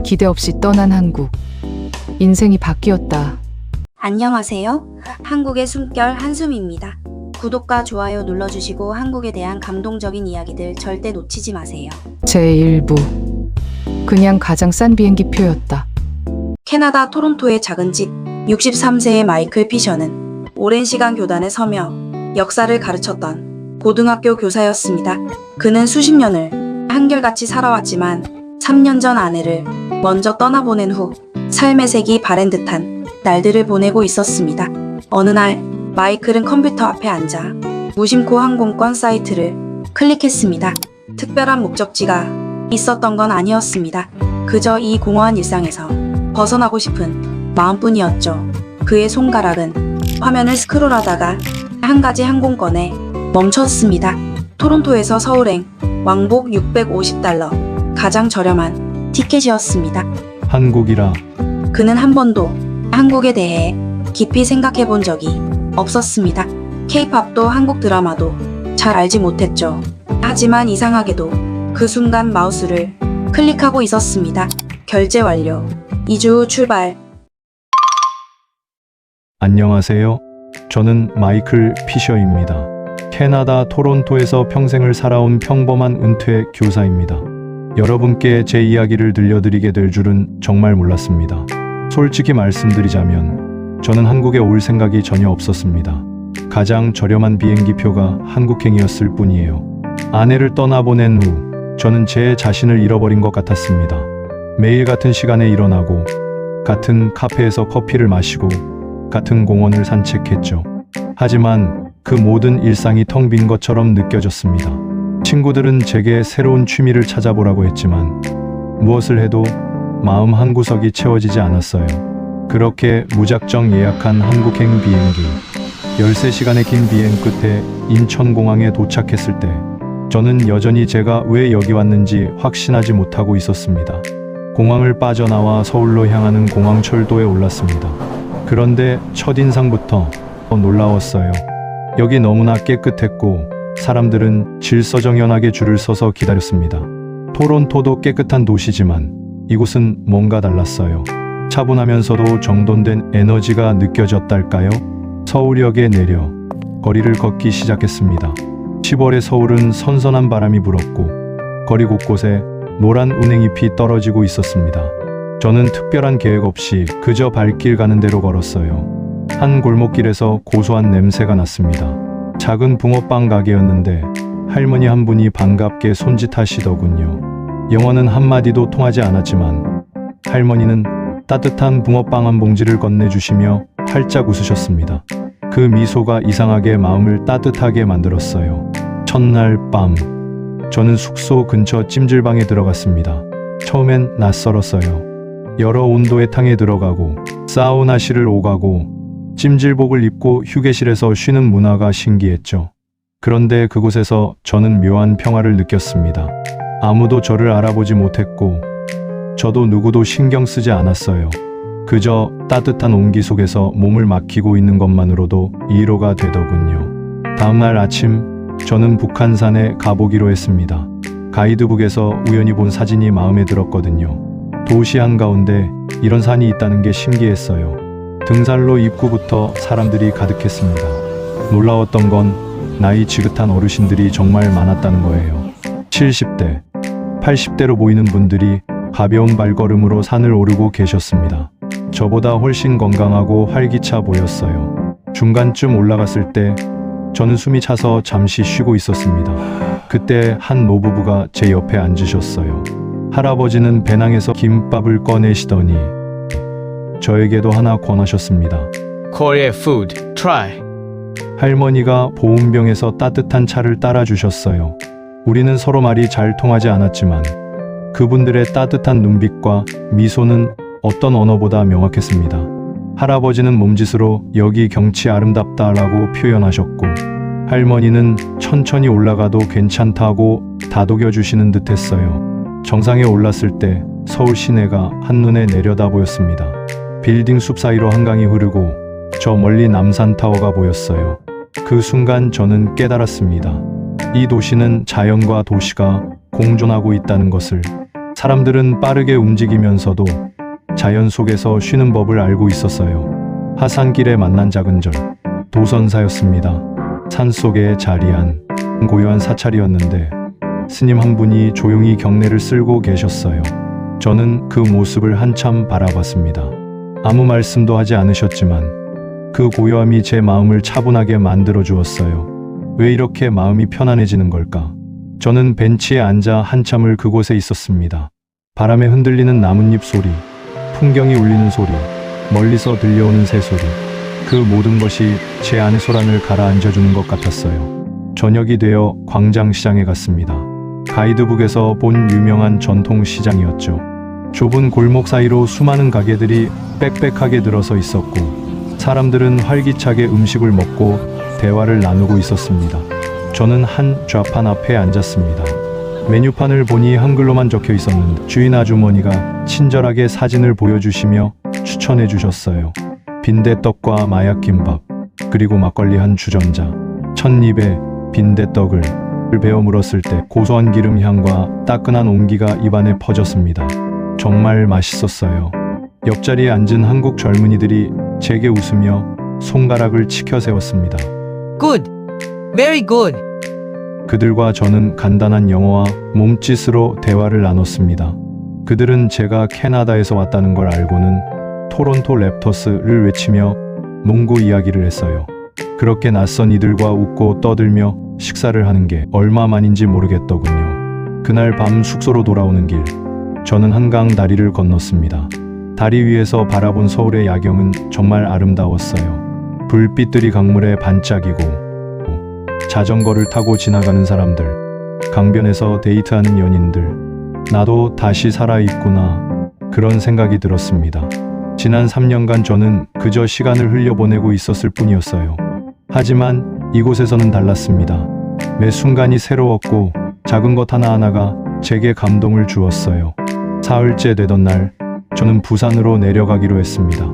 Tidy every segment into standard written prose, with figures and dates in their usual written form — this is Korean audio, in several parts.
기대 없이 떠난 한국. 인생이 바뀌었다. 안녕하세요. 한국의 숨결 한숨입니다. 구독과 좋아요 눌러주시고 한국에 대한 감동적인 이야기들 절대 놓치지 마세요. 제1부. 그냥 가장 싼 비행기표였다. 캐나다 토론토의 작은 집, 63세의 마이클 피셔는 오랜 시간 교단에 서며 역사를 가르쳤던 고등학교 교사였습니다. 그는 수십 년을 한결같이 살아왔지만 3년 전 아내를 먼저 떠나보낸 후 삶의 색이 바랜 듯한 날들을 보내고 있었습니다. 어느 날 마이클은 컴퓨터 앞에 앉아 무심코 항공권 사이트를 클릭했습니다. 특별한 목적지가 있었던 건 아니었습니다. 그저 이 공허한 일상에서 벗어나고 싶은 마음뿐이었죠. 그의 손가락은 화면을 스크롤하다가 한 가지 항공권에 멈췄습니다. 토론토에서 서울행 왕복 $650, 가장 저렴한 티켓이었습니다. 한국이라. 그는 한 번도 한국에 대해 깊이 생각해 본 적이 없었습니다. K-팝도 한국 드라마도 잘 알지 못했죠. 하지만 이상하게도 그 순간 마우스를 클릭하고 있었습니다. 결제 완료. 2주 후 출발. 안녕하세요. 저는 마이클 피셔입니다. 캐나다 토론토에서 평생을 살아온 평범한 은퇴 교사입니다. 여러분께 제 이야기를 들려드리게 될 줄은 정말 몰랐습니다. 솔직히 말씀드리자면 저는 한국에 올 생각이 전혀 없었습니다. 가장 저렴한 비행기표가 한국행이었을 뿐이에요. 아내를 떠나보낸 후 저는 제 자신을 잃어버린 것 같았습니다. 매일 같은 시간에 일어나고 같은 카페에서 커피를 마시고 같은 공원을 산책했죠. 하지만 그 모든 일상이 텅 빈 것처럼 느껴졌습니다. 친구들은 제게 새로운 취미를 찾아보라고 했지만 무엇을 해도 마음 한구석이 채워지지 않았어요. 그렇게 무작정 예약한 한국행 비행기 13시간의 긴 비행 끝에 인천공항에 도착했을 때 저는 여전히 제가 왜 여기 왔는지 확신하지 못하고 있었습니다. 공항을 빠져나와 서울로 향하는 공항철도에 올랐습니다. 그런데 첫인상부터 놀라웠어요. 여기 너무나 깨끗했고 사람들은 질서정연하게 줄을 서서 기다렸습니다. 토론토도 깨끗한 도시지만 이곳은 뭔가 달랐어요. 차분하면서도 정돈된 에너지가 느껴졌달까요? 서울역에 내려 거리를 걷기 시작했습니다. 10월의 서울은 선선한 바람이 불었고 거리 곳곳에 노란 운행잎이 떨어지고 있었습니다. 저는 특별한 계획 없이 그저 발길 가는 대로 걸었어요. 한 골목길에서 고소한 냄새가 났습니다. 작은 붕어빵 가게였는데 할머니 한 분이 반갑게 손짓하시더군요. 영어는 한마디도 통하지 않았지만 할머니는 따뜻한 붕어빵 한 봉지를 건네주시며 활짝 웃으셨습니다. 그 미소가 이상하게 마음을 따뜻하게 만들었어요. 첫날 밤, 저는 숙소 근처 찜질방에 들어갔습니다. 처음엔 낯설었어요. 여러 온도의 탕에 들어가고 사우나실을 오가고 찜질복을 입고 휴게실에서 쉬는 문화가 신기했죠. 그런데 그곳에서 저는 묘한 평화를 느꼈습니다. 아무도 저를 알아보지 못했고 저도 누구도 신경 쓰지 않았어요. 그저 따뜻한 온기 속에서 몸을 맡기고 있는 것만으로도 위로가 되더군요. 다음날 아침 저는 북한산에 가보기로 했습니다. 가이드북에서 우연히 본 사진이 마음에 들었거든요. 도시 한가운데 이런 산이 있다는 게 신기했어요. 등산로 입구부터 사람들이 가득했습니다. 놀라웠던 건 나이 지긋한 어르신들이 정말 많았다는 거예요. 70대, 80대로 보이는 분들이 가벼운 발걸음으로 산을 오르고 계셨습니다. 저보다 훨씬 건강하고 활기차 보였어요. 중간쯤 올라갔을 때 저는 숨이 차서 잠시 쉬고 있었습니다. 그때 한 노부부가 제 옆에 앉으셨어요. 할아버지는 배낭에서 김밥을 꺼내시더니 저에게도 하나 권하셨습니다. Korea food, try. 할머니가 보온병에서 따뜻한 차를 따라주셨어요. 우리는 서로 말이 잘 통하지 않았지만 그분들의 따뜻한 눈빛과 미소는 어떤 언어보다 명확했습니다. 할아버지는 몸짓으로 여기 경치 아름답다라고 표현하셨고 할머니는 천천히 올라가도 괜찮다고 다독여 주시는 듯 했어요. 정상에 올랐을 때 서울 시내가 한눈에 내려다 보였습니다. 빌딩 숲 사이로 한강이 흐르고 저 멀리 남산타워가 보였어요. 그 순간 저는 깨달았습니다. 이 도시는 자연과 도시가 공존하고 있다는 것을. 사람들은 빠르게 움직이면서도 자연 속에서 쉬는 법을 알고 있었어요. 하산길에 만난 작은 절, 도선사였습니다. 산속에 자리한 고요한 사찰이었는데 스님 한 분이 조용히 경례를 쓸고 계셨어요. 저는 그 모습을 한참 바라봤습니다. 아무 말씀도 하지 않으셨지만 그 고요함이 제 마음을 차분하게 만들어 주었어요. 왜 이렇게 마음이 편안해지는 걸까? 저는 벤치에 앉아 한참을 그곳에 있었습니다. 바람에 흔들리는 나뭇잎 소리, 풍경이 울리는 소리, 멀리서 들려오는 새소리, 그 모든 것이 제 안의 소란을 가라앉혀주는 것 같았어요. 저녁이 되어 광장시장에 갔습니다. 가이드북에서 본 유명한 전통시장이었죠. 좁은 골목 사이로 수많은 가게들이 빽빽하게 들어서 있었고 사람들은 활기차게 음식을 먹고 대화를 나누고 있었습니다. 저는 한 좌판 앞에 앉았습니다. 메뉴판을 보니 한글로만 적혀 있었는데 주인 아주머니가 친절하게 사진을 보여주시며 추천해 주셨어요. 빈대떡과 마약김밥, 그리고 막걸리 한 주전자. 첫입에 빈대떡을 베어 물었을 때 고소한 기름 향과 따끈한 온기가 입안에 퍼졌습니다. 정말 맛있었어요. 옆자리에 앉은 한국 젊은이들이 제게 웃으며 손가락을 치켜 세웠습니다. Good. Very good. 그들과 저는 간단한 영어와 몸짓으로 대화를 나눴습니다. 그들은 제가 캐나다에서 왔다는 걸 알고는 토론토 랩터스를 외치며 농구 이야기를 했어요. 그렇게 낯선 이들과 웃고 떠들며 식사를 하는 게 얼마만인지 모르겠더군요. 그날 밤 숙소로 돌아오는 길, 저는 한강 다리를 건넜습니다. 다리 위에서 바라본 서울의 야경은 정말 아름다웠어요. 불빛들이 강물에 반짝이고 자전거를 타고 지나가는 사람들, 강변에서 데이트하는 연인들, 나도 다시 살아있구나, 그런 생각이 들었습니다. 지난 3년간 저는 그저 시간을 흘려보내고 있었을 뿐이었어요. 하지만 이곳에서는 달랐습니다. 매 순간이 새로웠고 작은 것 하나하나가 제게 감동을 주었어요. 사흘째 되던 날, 저는 부산으로 내려가기로 했습니다.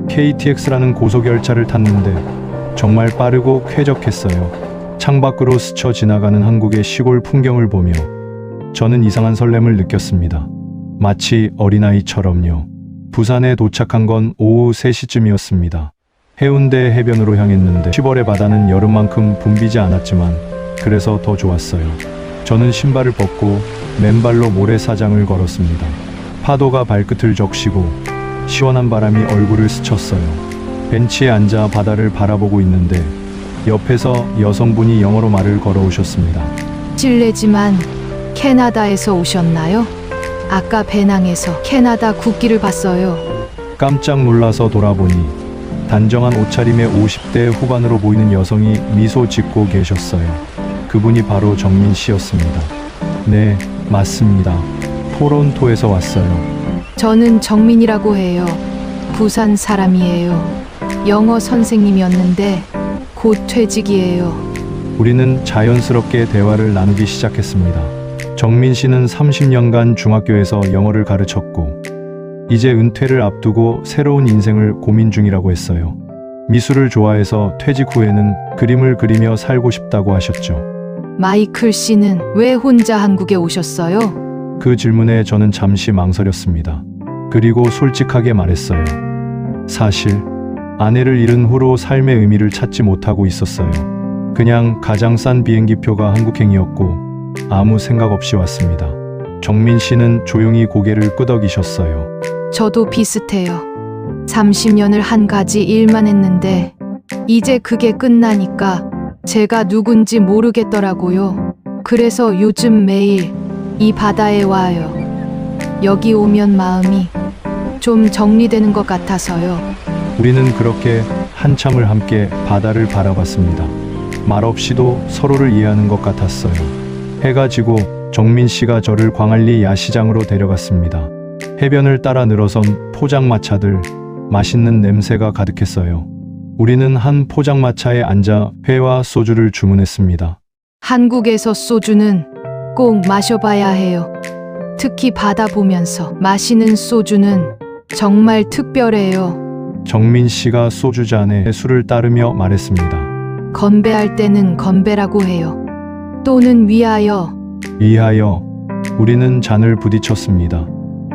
KTX라는 고속열차를 탔는데 정말 빠르고 쾌적했어요. 창밖으로 스쳐 지나가는 한국의 시골 풍경을 보며 저는 이상한 설렘을 느꼈습니다. 마치 어린아이처럼요. 부산에 도착한 건 오후 3시쯤이었습니다. 해운대 해변으로 향했는데 10월의 바다는 여름만큼 붐비지 않았지만 그래서 더 좋았어요. 저는 신발을 벗고 맨발로 모래사장을 걸었습니다. 파도가 발끝을 적시고 시원한 바람이 얼굴을 스쳤어요. 벤치에 앉아 바다를 바라보고 있는데 옆에서 여성분이 영어로 말을 걸어오셨습니다. 실례지만 캐나다에서 오셨나요? 아까 배낭에서 캐나다 국기를 봤어요. 깜짝 놀라서 돌아보니 단정한 옷차림의 50대 후반으로 보이는 여성이 미소 짓고 계셨어요. 그분이 바로 정민 씨였습니다. 네, 맞습니다. 토론토에서 왔어요. 저는 정민이라고 해요. 부산 사람이에요. 영어 선생님이었는데 곧 퇴직이에요. 우리는 자연스럽게 대화를 나누기 시작했습니다. 정민 씨는 30년간 중학교에서 영어를 가르쳤고 이제 은퇴를 앞두고 새로운 인생을 고민 중이라고 했어요. 미술을 좋아해서 퇴직 후에는 그림을 그리며 살고 싶다고 하셨죠. 마이클 씨는 왜 혼자 한국에 오셨어요? 그 질문에 저는 잠시 망설였습니다. 그리고 솔직하게 말했어요. 사실 아내를 잃은 후로 삶의 의미를 찾지 못하고 있었어요. 그냥 가장 싼 비행기표가 한국행이었고 아무 생각 없이 왔습니다. 정민 씨는 조용히 고개를 끄덕이셨어요. 저도 비슷해요. 30년을 한 가지 일만 했는데 이제 그게 끝나니까 제가 누군지 모르겠더라고요. 그래서 요즘 매일 이 바다에 와요. 여기 오면 마음이 좀 정리되는 것 같아서요. 우리는 그렇게 한참을 함께 바다를 바라봤습니다. 말없이도 서로를 이해하는 것 같았어요. 해가 지고 정민 씨가 저를 광안리 야시장으로 데려갔습니다. 해변을 따라 늘어선 포장마차들, 맛있는 냄새가 가득했어요. 우리는 한 포장마차에 앉아 회와 소주를 주문했습니다. 한국에서 소주는 꼭 마셔봐야 해요. 특히 바다 보면서 마시는 소주는 정말 특별해요. 정민 씨가 소주잔에 술을 따르며 말했습니다. 건배할 때는 건배라고 해요. 또는 위하여. 위하여. 우리는 잔을 부딪혔습니다.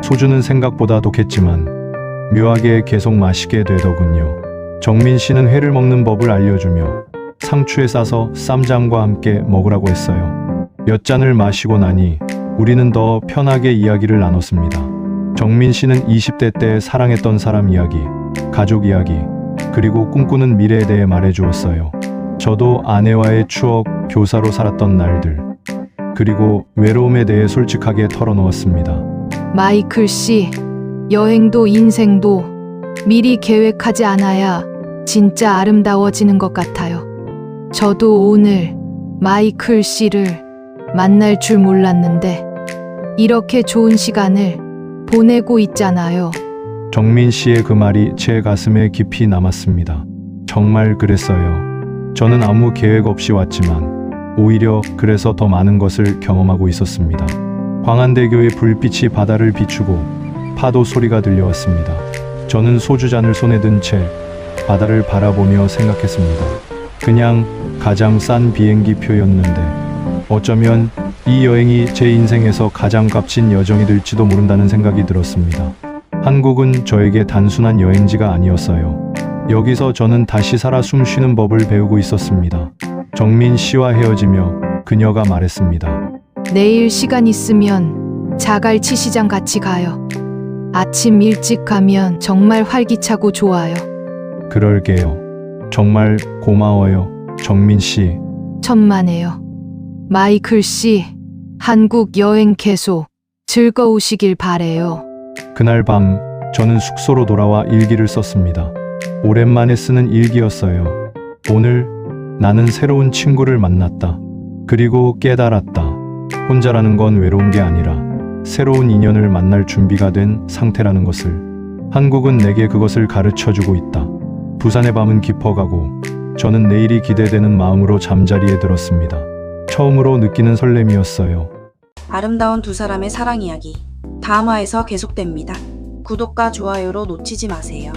소주는 생각보다 독했지만 묘하게 계속 마시게 되더군요. 정민 씨는 회를 먹는 법을 알려주며 상추에 싸서 쌈장과 함께 먹으라고 했어요. 몇 잔을 마시고 나니 우리는 더 편하게 이야기를 나눴습니다. 정민 씨는 20대 때 사랑했던 사람 이야기, 가족 이야기, 그리고 꿈꾸는 미래에 대해 말해주었어요. 저도 아내와의 추억, 교사로 살았던 날들, 그리고 외로움에 대해 솔직하게 털어놓았습니다. 마이클 씨, 여행도 인생도 미리 계획하지 않아야 진짜 아름다워지는 것 같아요. 저도 오늘 마이클 씨를 만날 줄 몰랐는데 이렇게 좋은 시간을 보내고 있잖아요. 정민 씨의 그 말이 제 가슴에 깊이 남았습니다. 정말 그랬어요. 저는 아무 계획 없이 왔지만 오히려 그래서 더 많은 것을 경험하고 있었습니다. 광안대교의 불빛이 바다를 비추고 파도 소리가 들려왔습니다. 저는 소주잔을 손에 든 채 바다를 바라보며 생각했습니다. 그냥 가장 싼 비행기 표였는데 어쩌면 이 여행이 제 인생에서 가장 값진 여정이 될지도 모른다는 생각이 들었습니다. 한국은 저에게 단순한 여행지가 아니었어요. 여기서 저는 다시 살아 숨쉬는 법을 배우고 있었습니다. 정민 씨와 헤어지며 그녀가 말했습니다. 내일 시간 있으면 자갈치 시장 같이 가요. 아침 일찍 가면 정말 활기차고 좋아요. 그럴게요. 정말 고마워요, 정민 씨. 천만에요. 마이클 씨, 한국 여행 계속 즐거우시길 바래요. 그날 밤 저는 숙소로 돌아와 일기를 썼습니다. 오랜만에 쓰는 일기였어요. 오늘 나는 새로운 친구를 만났다. 그리고 깨달았다. 혼자라는 건 외로운 게 아니라 새로운 인연을 만날 준비가 된 상태라는 것을. 한국은 내게 그것을 가르쳐주고 있다. 부산의 밤은 깊어가고 저는 내일이 기대되는 마음으로 잠자리에 들었습니다. 처음으로 느끼는 설렘이었어요. 아름다운 두 사람의 사랑 이야기. 다음 화에서 계속됩니다. 구독과 좋아요로 놓치지 마세요.